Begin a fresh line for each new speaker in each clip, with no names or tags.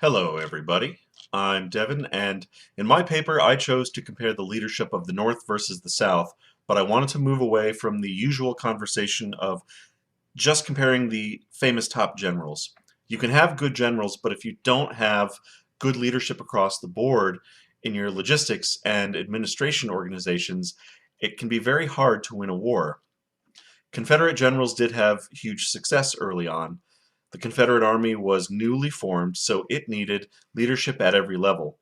Hello, everybody. I'm Devin, and in my paper, I chose to compare the leadership of the North versus the South, but I wanted to move away from the usual conversation of just comparing the famous top generals. You can have good generals, but if you don't have good leadership across the board in your logistics and administration organizations, it can be very hard to win a war. Confederate generals did have huge success early on. The Confederate Army was newly formed, so it needed leadership at every level.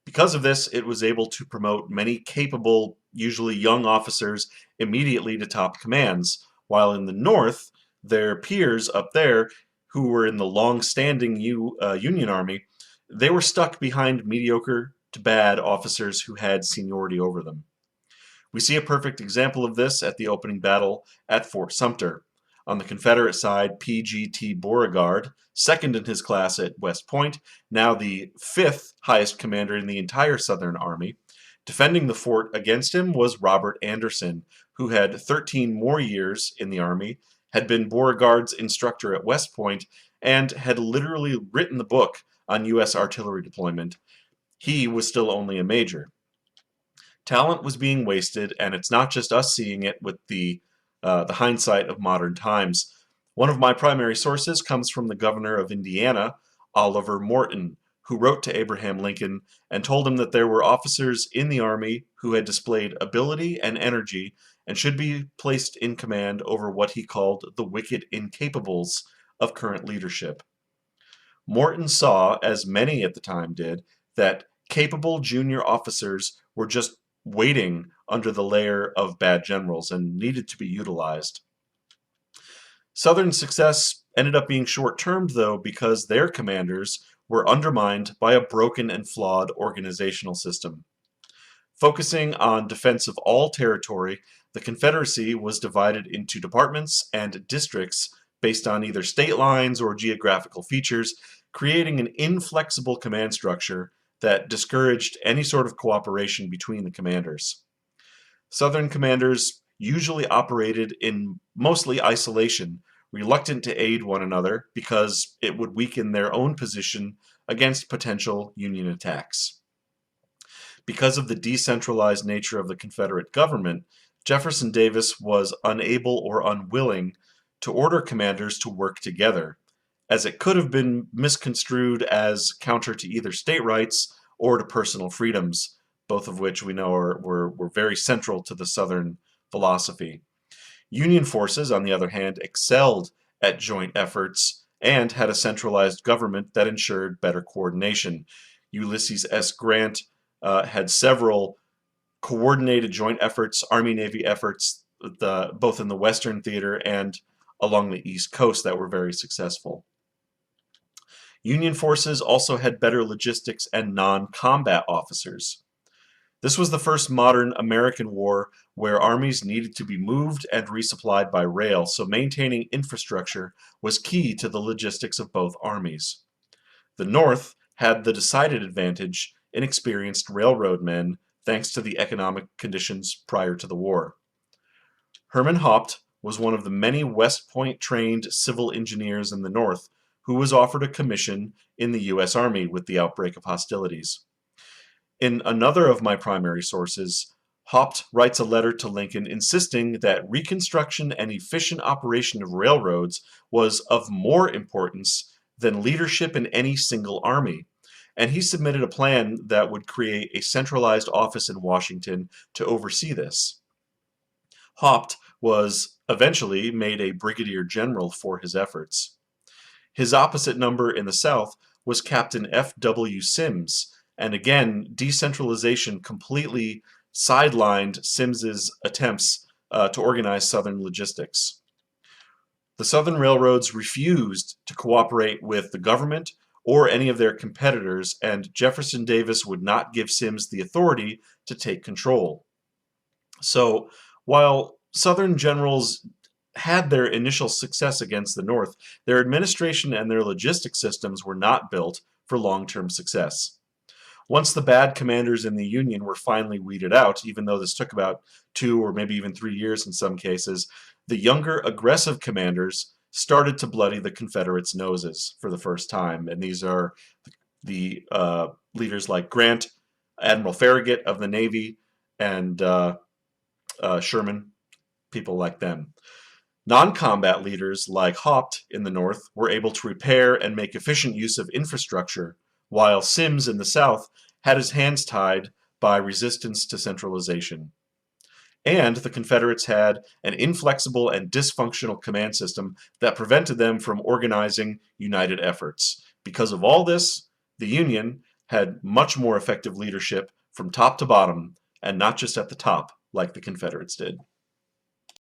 Because of this, it was able to promote many capable, usually young officers immediately to top commands, while in the North, their peers up there, who were in the long-standing Union Army, they were stuck behind mediocre to bad officers who had seniority over them. We see a perfect example of this at the opening battle at Fort Sumter. On the Confederate side, P.G.T. Beauregard, second in his class at West Point, now the fifth highest commander in the entire Southern Army. Defending the fort against him was Robert Anderson, who had 13 more years in the Army, had been Beauregard's instructor at West Point, and had literally written the book on U.S. artillery deployment. He was still only a major. Talent was being wasted, and it's not just us seeing it with the hindsight of modern times. One of my primary sources comes from the governor of Indiana, Oliver Morton, who wrote to Abraham Lincoln and told him that there were officers in the Army who had displayed ability and energy and should be placed in command over what he called the wicked incapables of current leadership. Morton saw, as many at the time did, that capable junior officers were just waiting under the layer of bad generals and needed to be utilized. Southern success ended up being short-termed, though, because their commanders were undermined by a broken and flawed organizational system. Focusing on defense of all territory, the Confederacy was divided into departments and districts based on either state lines or geographical features, creating an inflexible command structure that discouraged any sort of cooperation between the commanders. Southern commanders usually operated in mostly isolation, reluctant to aid one another because it would weaken their own position against potential Union attacks. Because of the decentralized nature of the Confederate government, Jefferson Davis was unable or unwilling to order commanders to work together, as it could have been misconstrued as counter to either state rights or to personal freedoms, both of which we know were very central to the Southern philosophy. Union forces, on the other hand, excelled at joint efforts and had a centralized government that ensured better coordination. Ulysses S. Grant had several coordinated joint efforts, Army-Navy efforts, both in the Western Theater and along the East Coast that were very successful. Union forces also had better logistics and non-combat officers. This was the first modern American war where armies needed to be moved and resupplied by rail, so maintaining infrastructure was key to the logistics of both armies. The North had the decided advantage in experienced railroad men thanks to the economic conditions prior to the war. Herman Haupt was one of the many West Point trained civil engineers in the North who was offered a commission in the U.S. Army with the outbreak of hostilities. In another of my primary sources, Haupt writes a letter to Lincoln insisting that reconstruction and efficient operation of railroads was of more importance than leadership in any single army, and he submitted a plan that would create a centralized office in Washington to oversee this. Haupt was eventually made a brigadier general for his efforts. His opposite number in the South was Captain F.W. Sims, and again, decentralization completely sidelined Sims's attempts to organize Southern logistics. The Southern railroads refused to cooperate with the government or any of their competitors, and Jefferson Davis would not give Sims the authority to take control. So, while Southern generals had their initial success against the North, their administration and their logistics systems were not built for long-term success. Once the bad commanders in the Union were finally weeded out, even though this took about 2 or maybe even 3 years in some cases, the younger, aggressive commanders started to bloody the Confederates' noses for the first time, and these are the leaders like Grant, Admiral Farragut of the Navy, and Sherman, people like them. Non-combat leaders like Haupt in the North were able to repair and make efficient use of infrastructure, while Sims in the South had his hands tied by resistance to centralization. And the Confederates had an inflexible and dysfunctional command system that prevented them from organizing united efforts. Because of all this, the Union had much more effective leadership from top to bottom, and not just at the top like the Confederates did.